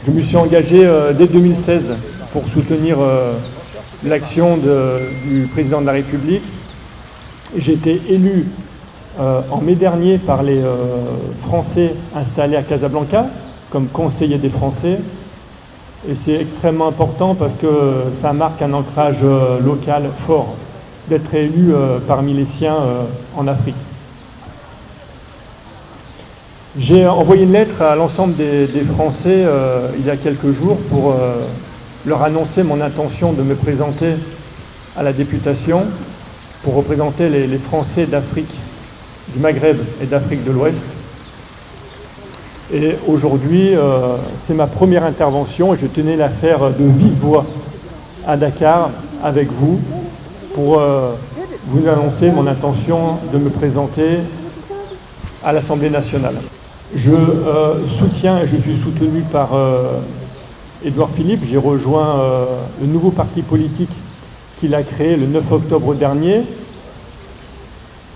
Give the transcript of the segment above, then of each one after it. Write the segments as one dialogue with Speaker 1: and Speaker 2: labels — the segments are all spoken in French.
Speaker 1: Je me suis engagé dès 2016 pour soutenir l'action du président de la République. J'ai été élu en mai dernier par les Français installés à Casablanca comme conseiller des Français. Et c'est extrêmement important parce que ça marque un ancrage local fort d'être élu parmi les siens en Afrique. J'ai envoyé une lettre à l'ensemble des Français il y a quelques jours pour leur annoncer mon intention de me présenter à la députation pour représenter les Français d'Afrique, du Maghreb et d'Afrique de l'Ouest. Et aujourd'hui, c'est ma première intervention et je tenais à la faire de vive voix à Dakar avec vous pour vous annoncer mon intention de me présenter à l'Assemblée nationale. Je soutiens et je suis soutenu par Édouard Philippe. J'ai rejoint le nouveau parti politique qu'il a créé le 9 octobre dernier.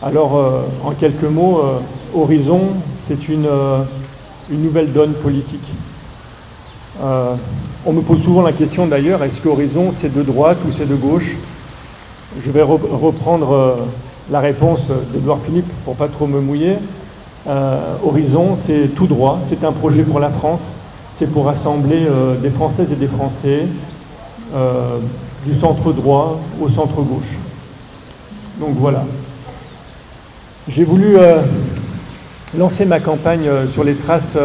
Speaker 1: Alors, en quelques mots, Horizon, c'est une nouvelle donne politique. On me pose souvent la question d'ailleurs, est-ce qu'Horizon c'est de droite ou c'est de gauche? Je vais reprendre la réponse d'Édouard Philippe pour pas trop me mouiller. Horizon c'est tout droit, c'est un projet pour la France, c'est pour rassembler des Françaises et des Français du centre droit au centre gauche. Donc voilà. J'ai voulu lancer ma campagne sur les traces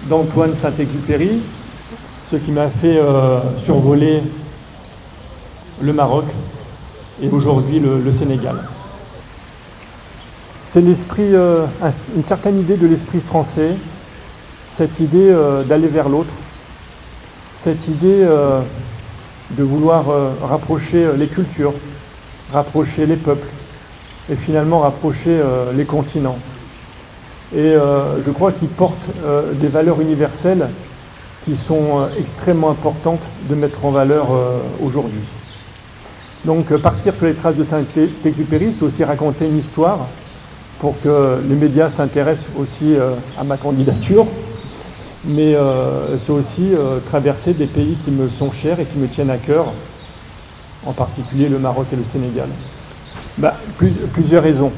Speaker 1: d'Antoine Saint-Exupéry, ce qui m'a fait survoler le Maroc et aujourd'hui le Sénégal. C'est l'esprit, une certaine idée de l'esprit français, cette idée d'aller vers l'autre, cette idée de vouloir rapprocher les cultures, rapprocher les peuples et finalement rapprocher les continents. Et je crois qu'il porte des valeurs universelles qui sont extrêmement importantes de mettre en valeur aujourd'hui. Donc partir sur les traces de Saint-Exupéry, c'est aussi raconter une histoire pour que les médias s'intéressent aussi à ma candidature, mais c'est aussi traverser des pays qui me sont chers et qui me tiennent à cœur, en particulier le Maroc et le Sénégal. Plusieurs raisons.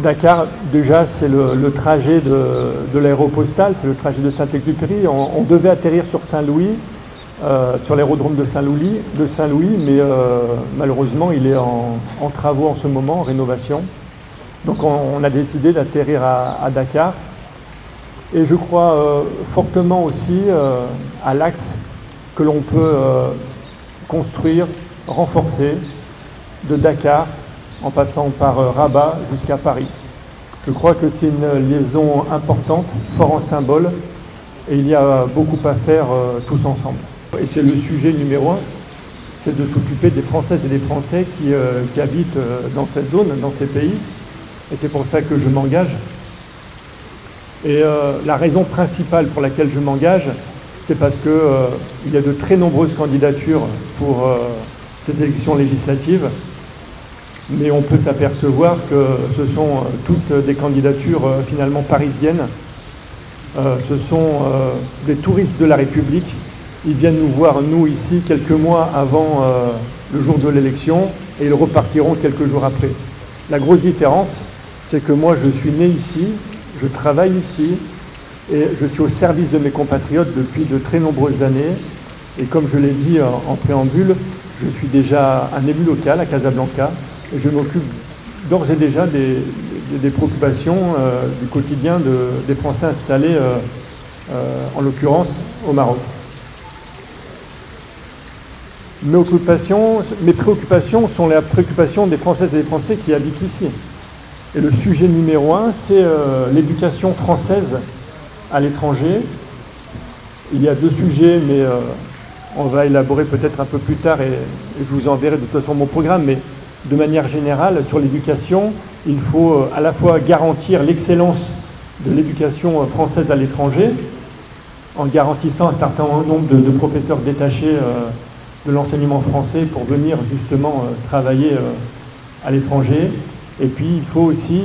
Speaker 1: Dakar, déjà, c'est le trajet de l'aéropostale, c'est le trajet de Saint-Exupéry. On devait atterrir sur Saint-Louis, sur l'aérodrome de Saint-Louis, mais malheureusement, il est en travaux en ce moment, en rénovation. Donc on a décidé d'atterrir à Dakar. Et je crois fortement aussi à l'axe que l'on peut construire, renforcer, de Dakar, en passant par Rabat jusqu'à Paris. Je crois que c'est une liaison importante, fort en symbole, et il y a beaucoup à faire tous ensemble. Et c'est le sujet numéro 1, c'est de s'occuper des Françaises et des Français qui habitent dans cette zone, dans ces pays, et c'est pour ça que je m'engage. Et la raison principale pour laquelle je m'engage, c'est parce qu'il y a de très nombreuses candidatures pour ces élections législatives, mais on peut s'apercevoir que ce sont toutes des candidatures finalement parisiennes. Ce sont des touristes de la République. Ils viennent nous voir, nous, ici, quelques mois avant le jour de l'élection, et ils repartiront quelques jours après. La grosse différence, c'est que moi, je suis né ici, je travaille ici, et je suis au service de mes compatriotes depuis de très nombreuses années. Et comme je l'ai dit en préambule, je suis déjà un élu local à Casablanca, et je m'occupe d'ores et déjà des préoccupations du quotidien des Français installés, en l'occurrence, au Maroc. Mes préoccupations sont les préoccupations des Françaises et des Français qui habitent ici. Et le sujet numéro 1, c'est l'éducation française à l'étranger. Il y a deux sujets, mais on va élaborer peut-être un peu plus tard et je vous enverrai de toute façon mon programme. Mais de manière générale, sur l'éducation, il faut à la fois garantir l'excellence de l'éducation française à l'étranger, en garantissant un certain nombre de professeurs détachés de l'enseignement français pour venir justement travailler à l'étranger. Et puis il faut aussi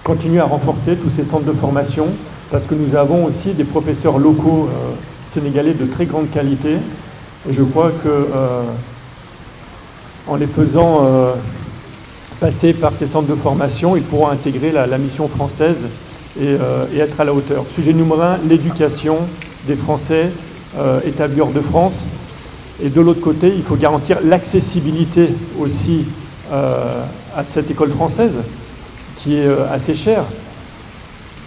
Speaker 1: continuer à renforcer tous ces centres de formation parce que nous avons aussi des professeurs locaux sénégalais de très grande qualité. Et je crois que en les faisant passer par ces centres de formation, ils pourront intégrer la mission française et être à la hauteur. Sujet numéro 1, l'éducation des Français établis hors de France. Et de l'autre côté, il faut garantir l'accessibilité aussi à cette école française, qui est assez chère.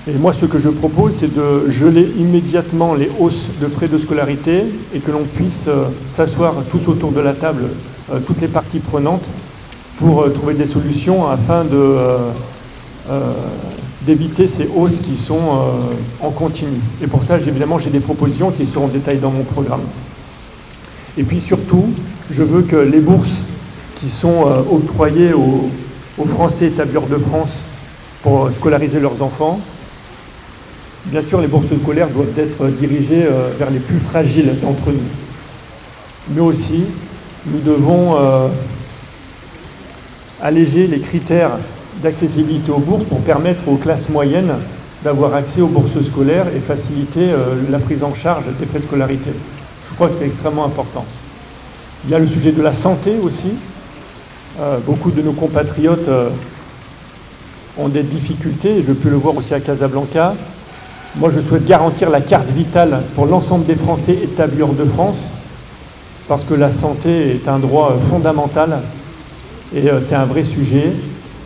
Speaker 1: Et moi, ce que je propose, c'est de geler immédiatement les hausses de frais de scolarité et que l'on puisse s'asseoir tous autour de la table, toutes les parties prenantes, pour trouver des solutions afin d'éviter ces hausses qui sont en continu. Et pour ça, évidemment, j'ai des propositions qui seront détaillées dans mon programme. Et puis surtout, je veux que les bourses qui sont octroyées aux Français établis hors de France pour scolariser leurs enfants, bien sûr, les bourses scolaires doivent être dirigées vers les plus fragiles d'entre nous. Mais aussi, nous devons alléger les critères d'accessibilité aux bourses pour permettre aux classes moyennes d'avoir accès aux bourses scolaires et faciliter la prise en charge des frais de scolarité. Je crois que c'est extrêmement important. Il y a le sujet de la santé aussi. Beaucoup de nos compatriotes ont des difficultés, et je peux le voir aussi à Casablanca. Moi, je souhaite garantir la carte vitale pour l'ensemble des Français établis hors de France, parce que la santé est un droit fondamental et c'est un vrai sujet.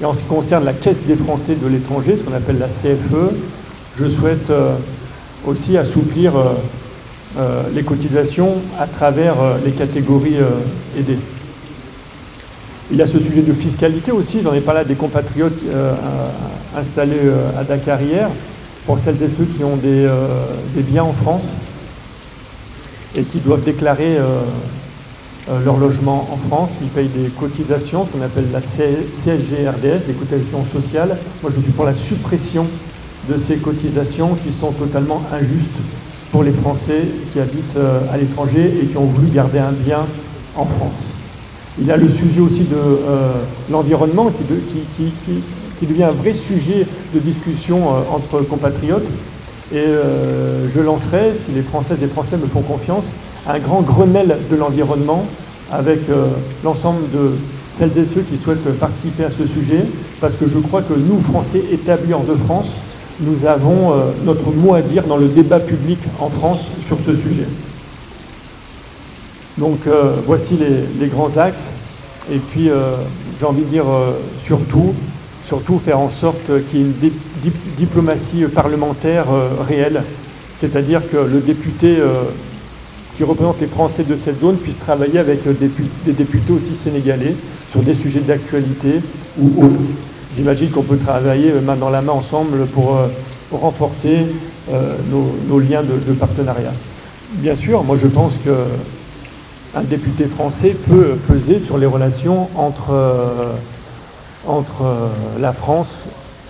Speaker 1: Et en ce qui concerne la Caisse des Français de l'étranger, ce qu'on appelle la CFE, je souhaite aussi assouplir les cotisations à travers les catégories aidées. Il y a ce sujet de fiscalité aussi, j'en ai parlé à des compatriotes installés à Dakar hier, pour celles et ceux qui ont des biens en France et qui doivent déclarer leur logement en France. Ils payent des cotisations, ce qu'on appelle la CSG-RDS, des cotisations sociales. Moi, je suis pour la suppression de ces cotisations qui sont totalement injustes pour les Français qui habitent à l'étranger et qui ont voulu garder un bien en France. Il y a le sujet aussi de l'environnement qui devient un vrai sujet de discussion entre compatriotes. Et je lancerai, si les Françaises et Français me font confiance, un grand Grenelle de l'environnement avec l'ensemble de celles et ceux qui souhaitent participer à ce sujet, parce que je crois que nous, Français établis hors de France, nous avons notre mot à dire dans le débat public en France sur ce sujet. Donc voici les grands axes. Et puis j'ai envie de dire surtout faire en sorte qu'il y ait une diplomatie parlementaire réelle, c'est-à-dire que le député qui représente les Français de cette zone puisse travailler avec des députés aussi sénégalais sur des sujets d'actualité ou autres. J'imagine qu'on peut travailler main dans la main ensemble pour renforcer nos liens de partenariat. Bien sûr, moi je pense qu'un député français peut peser sur les relations entre la France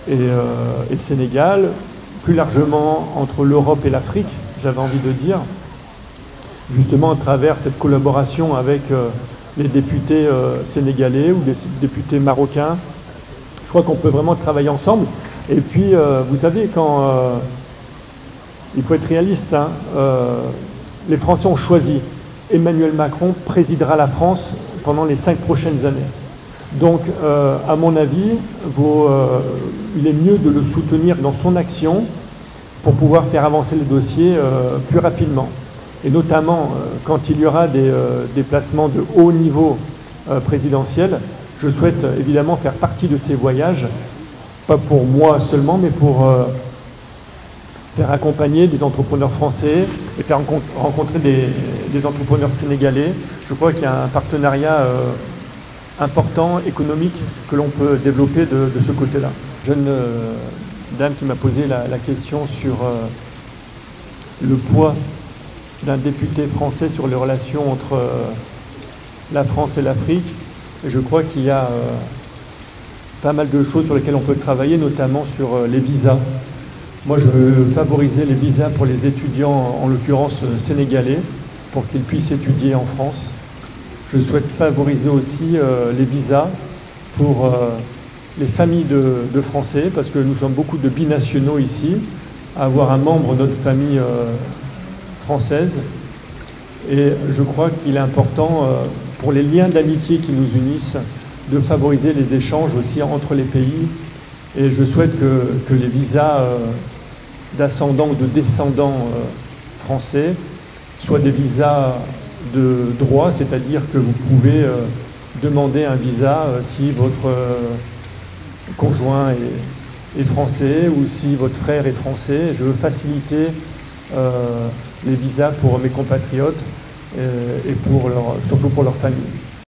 Speaker 1: et le Sénégal, plus largement entre l'Europe et l'Afrique, j'avais envie de dire, justement à travers cette collaboration avec les députés sénégalais ou des députés marocains. Je crois qu'on peut vraiment travailler ensemble. Et puis, vous savez, il faut être réaliste, hein, les Français ont choisi. Emmanuel Macron présidera la France pendant les 5 prochaines années. Donc, à mon avis, il est mieux de le soutenir dans son action pour pouvoir faire avancer le dossier plus rapidement. Et notamment, quand il y aura des déplacements de haut niveau présidentiel, je souhaite évidemment faire partie de ces voyages, pas pour moi seulement, mais pour faire accompagner des entrepreneurs français et faire rencontrer des entrepreneurs sénégalais. Je crois qu'il y a un partenariat important, économique, que l'on peut développer de ce côté-là. Jeune dame qui m'a posé la question sur le poids d'un député français sur les relations entre la France et l'Afrique. Et je crois qu'il y a pas mal de choses sur lesquelles on peut travailler, notamment sur les visas. Moi, je veux favoriser les visas pour les étudiants, en l'occurrence sénégalais, pour qu'ils puissent étudier en France. Je souhaite favoriser aussi les visas pour les familles de Français, parce que nous sommes beaucoup de binationaux ici, à avoir un membre de notre famille française. Et je crois qu'il est important, pour les liens d'amitié qui nous unissent, de favoriser les échanges aussi entre les pays. Et je souhaite que les visas d'ascendants ou de descendants français soient des visas de droit, c'est-à-dire que vous pouvez demander un visa si votre conjoint est français ou si votre frère est français. Je veux faciliter les visas pour mes compatriotes et surtout pour leur famille.